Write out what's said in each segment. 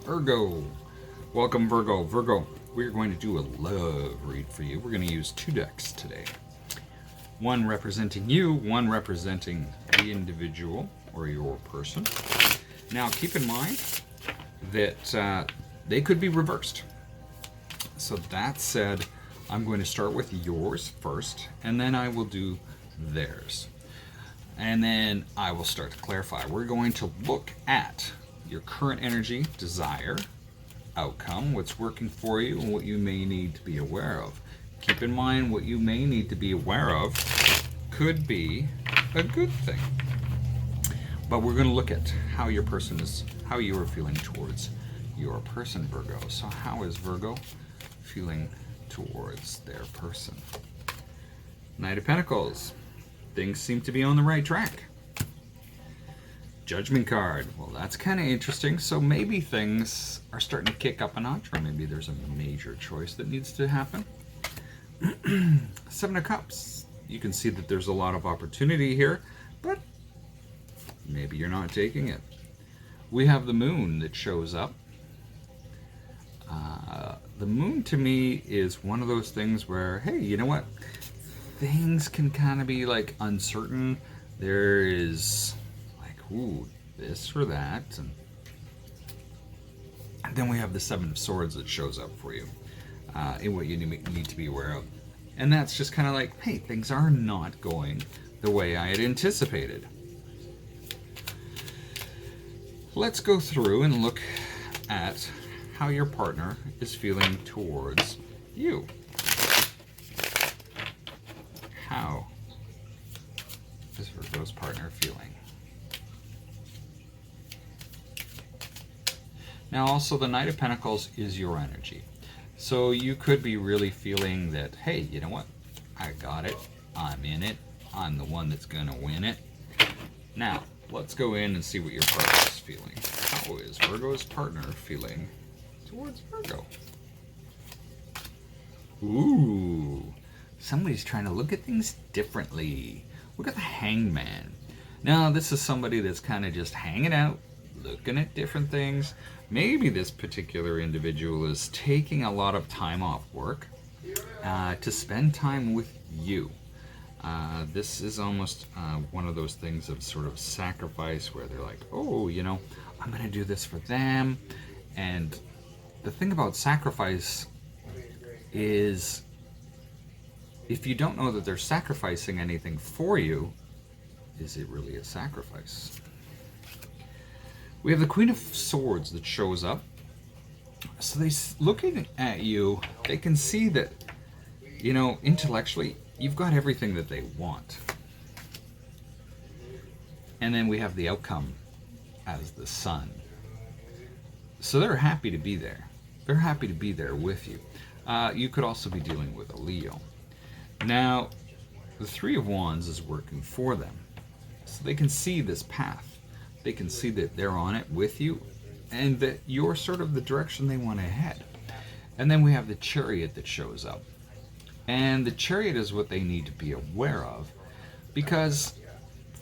Virgo. Welcome, Virgo. Virgo, we're going to do a love read for you. We're going to use two decks today. One representing you, one representing the individual or your person. Now, keep in mind that they could be reversed. So that said, I'm going to start with yours first, and then I will do theirs. And then I will start to clarify. We're going to look at your current energy, desire, outcome, what's working for you, and what you may need to be aware of. Keep in mind, what you may need to be aware of could be a good thing. But we're going to look at how your person is, how you are feeling towards your person, Virgo. So how is Virgo feeling towards their person? Knight of Pentacles. Things seem to be on the right track. Judgment card. Well, that's kind of interesting. So maybe things are starting to kick up a notch, or maybe there's a major choice that needs to happen. Seven of Cups. You can see that there's a lot of opportunity here, but maybe you're not taking it. We have the Moon that shows up. The Moon to me is one of those things where, hey, you know what? Things can kind of be like uncertain. There is like, ooh, this or that. And then we have the Seven of Swords that shows up for you in what you need to be aware of. And that's just kind of like, hey, things are not going the way I had anticipated. Let's go through and look at how your partner is feeling towards you. How is Virgo's partner feeling? Now also the Knight of Pentacles is your energy. So you could be really feeling that, hey, you know what? I got it. I'm in it. I'm the one that's going to win it. Now, let's go in and see what your partner is feeling. How is Virgo's partner feeling towards Virgo? Ooh, somebody's trying to look at things differently. Look at the Hangman. Now, this is somebody that's kind of just hanging out, looking at different things. Maybe this particular individual is taking a lot of time off work to spend time with you. This is almost one of those things of sort of sacrifice where they're like, oh, you know, I'm going to do this for them. And the thing about sacrifice is if you don't know that they're sacrificing anything for you, is it really a sacrifice? We have the Queen of Swords that shows up. So they looking at you, they can see that, you know, intellectually, you've got everything that they want. And then we have the outcome as the Sun. So they're happy to be there. They're happy to be there with you. You could also be dealing with a Leo. Now, the Three of Wands is working for them. So they can see this path. They can see that they're on it with you and that you're sort of the direction they want to head. And then we have the Chariot that shows up. And the Chariot is what they need to be aware of because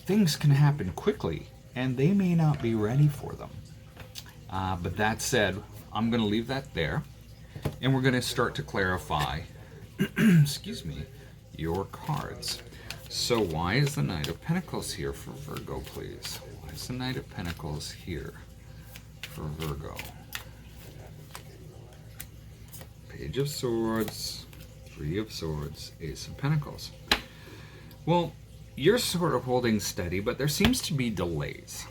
things can happen quickly and they may not be ready for them. But that said, I'm going to leave that there and we're going to start to clarify, excuse me, your cards. So why is the Knight of Pentacles here for Virgo, please? Why is the Knight of Pentacles here for Virgo? Page of Swords, Three of Swords, Ace of Pentacles. Well, you're sort of holding steady, but there seems to be delays.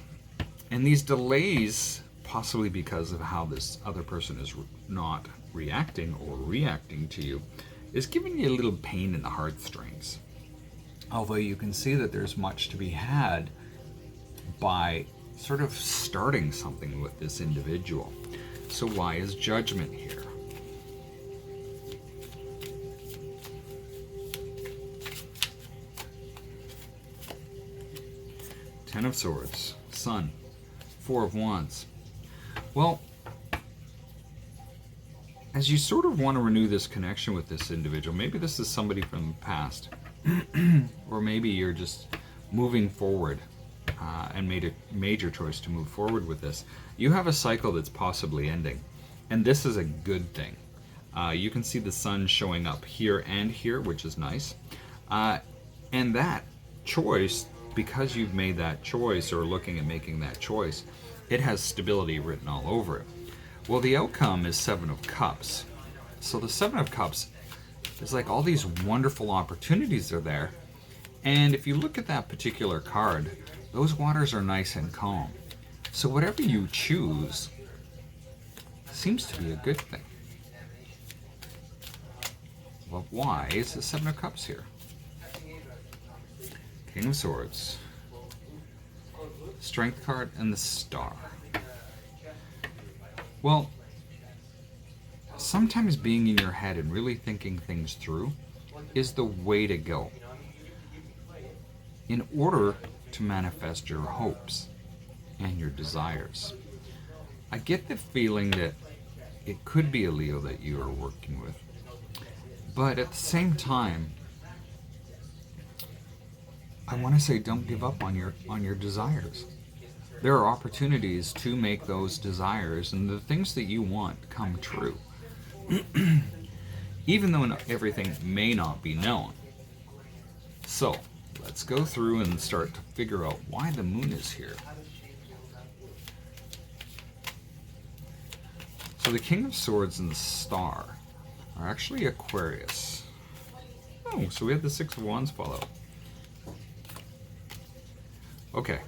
And these delays, possibly because of how this other person is not reacting or reacting to you, is giving you a little pain in the heartstrings. Although you can see that there's much to be had by sort of starting something with this individual. So why is Judgment here? Ten of Swords, Sun, Four of Wands. Well, as you sort of want to renew this connection with this individual, maybe this is somebody from the past, or maybe you're just moving forward and made a major choice to move forward with this, you have a cycle that's possibly ending. And this is a good thing. You can see the sun showing up here and here, which is nice. And that choice, because you've made that choice or looking at making that choice, it has stability written all over it. Well, the outcome is Seven of Cups. So the Seven of Cups is like all these wonderful opportunities are there. And if you look at that particular card, those waters are nice and calm. So whatever you choose seems to be a good thing. Well, why is the Seven of Cups here? King of Swords, Strength card, and the Star. Well, sometimes being in your head and really thinking things through is the way to go in order to manifest your hopes and your desires. I get the feeling that it could be a Leo that you are working with, but at the same time, I want to say don't give up on your desires. There are opportunities to make those desires and the things that you want come true. Even though everything may not be known. So, let's go through and start to figure out why the moon is here. So the King of Swords and the Star are actually Aquarius. Oh, so we had the Six of Wands follow. Okay,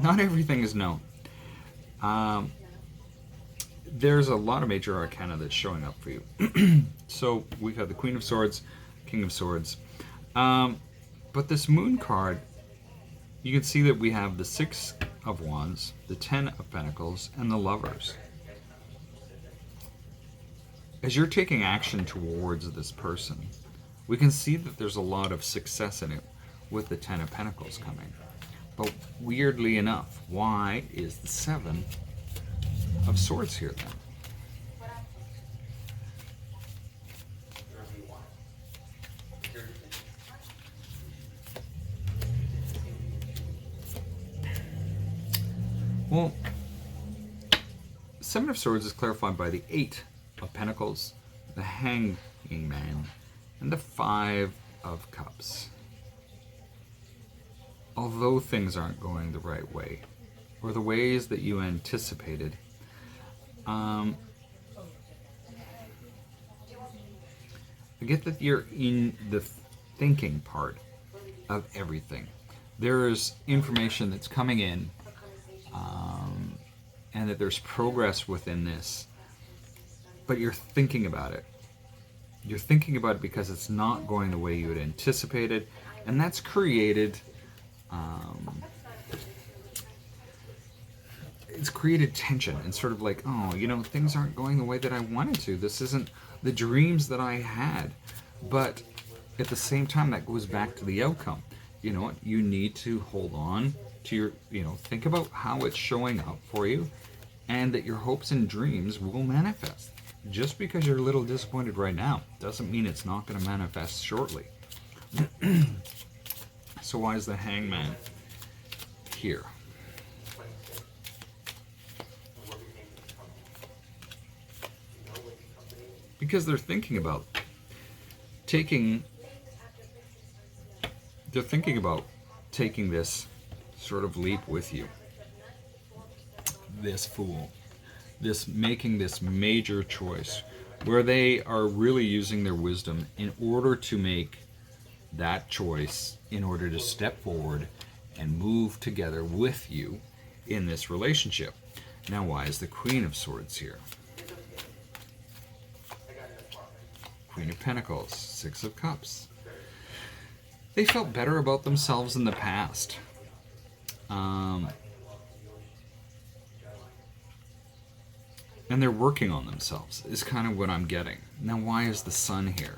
not everything is known. There's a lot of major arcana that's showing up for you. So we've had the Queen of Swords, King of Swords. But this Moon card, you can see that we have the Six of Wands, the Ten of Pentacles, and the Lovers. As you're taking action towards this person, we can see that there's a lot of success in it with the Ten of Pentacles coming. But weirdly enough, why is the Seven of Swords here then? Well, Seven of Swords is clarified by the Eight of Pentacles, the Hanging Man, and the Five of Cups. Although things aren't going the right way, or the ways that you anticipated, I get that you're in the thinking part of everything. There's information that's coming in, and that there's progress within this, but you're thinking about it. You're thinking about it because it's not going the way you had anticipated, and that's created it's created tension and sort of like, oh, you know, things aren't going the way that I wanted to. This isn't the dreams that I had. But at the same time, that goes back to the outcome. You know what? You need to hold on to your, think about how it's showing up for you, and that your hopes and dreams will manifest. Just because you're a little disappointed right now doesn't mean it's not going to manifest shortly. So why is the Hangman here? Because they're thinking about taking this sort of leap with you. This fool. Making this major choice where they are really using their wisdom in order to make that choice, in order to step forward and move together with you in this relationship. Now, why is the Queen of Swords here? Queen of Pentacles, Six of Cups. They felt better about themselves in the past. And they're working on themselves, is kind of what I'm getting. Now, why is the Sun here?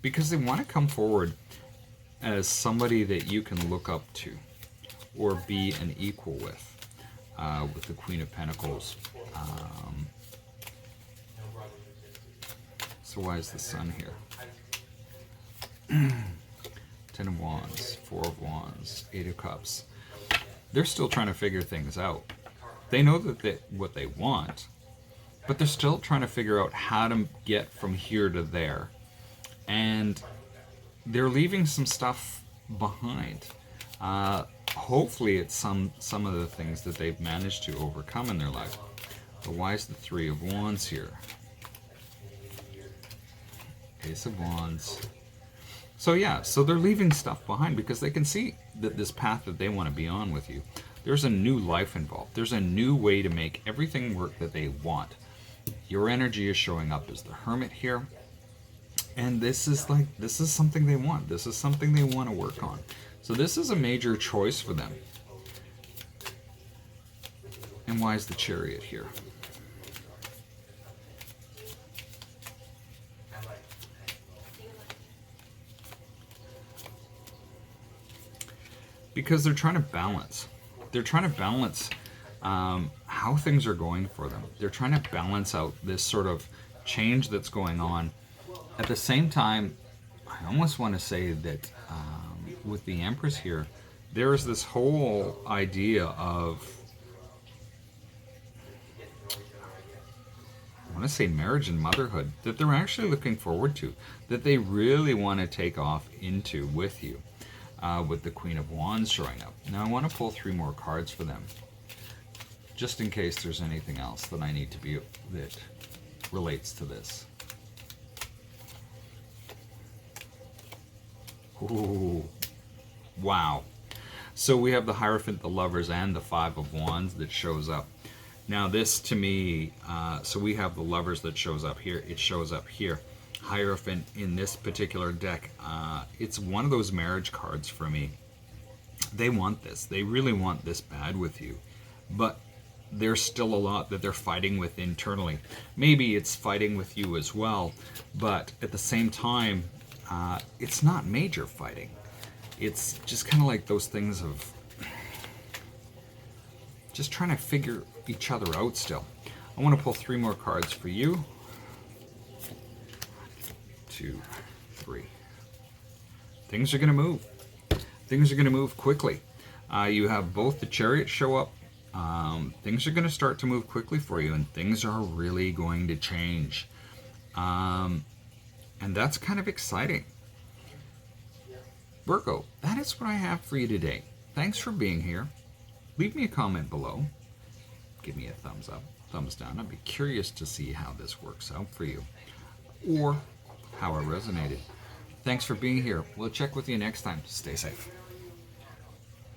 Because they want to come forward as somebody that you can look up to or be an equal with the Queen of Pentacles. So why is the Sun here? Ten of Wands, Four of Wands, Eight of Cups. They're still trying to figure things out. They know that what they want, but they're still trying to figure out how to get from here to there. And they're leaving some stuff behind. Hopefully it's some of the things that they've managed to overcome in their life. But why is the Three of Wands here? Ace of Wands. So yeah, so they're leaving stuff behind because they can see that this path that they want to be on with you, there's a new life involved. There's a new way to make everything work that they want. Your energy is showing up as the Hermit here. And this is something they want. This is something they want to work on. So this is a major choice for them. And why is the Chariot here? Because they're trying to balance. They're trying to balance how things are going for them. They're trying to balance out this sort of change that's going on. At the same time, I almost want to say that with the Empress here, there is this whole idea of, I want to say marriage and motherhood, that they're actually looking forward to, that they really want to take off into with you. With the Queen of Wands showing up. Now I want to pull 3 more cards for them, just in case there's anything else that I need to be that relates to this. Ooh, wow. So we have the Hierophant, the Lovers, and the Five of Wands that shows up. Now this to me, so we have the Lovers that shows up here. It shows up here. Hierophant in this particular deck, it's one of those marriage cards for me. They want this. They really want this bad with you. But there's still a lot that they're fighting with internally. Maybe it's fighting with you as well, but at the same time, it's not major fighting. It's just kind of like those things of just trying to figure each other out still. I want to pull 3 more cards for you. 2, 3. Things are going to move. Things are going to move quickly. You have both the Chariot show up. Things are going to start to move quickly for you, and things are really going to change. And that's kind of exciting. Virgo, that is what I have for you today. Thanks for being here. Leave me a comment below. Give me a thumbs up, thumbs down. I'd be curious to see how this works out for you, or how it resonated. Thanks for being here. We'll check with you next time. Stay safe.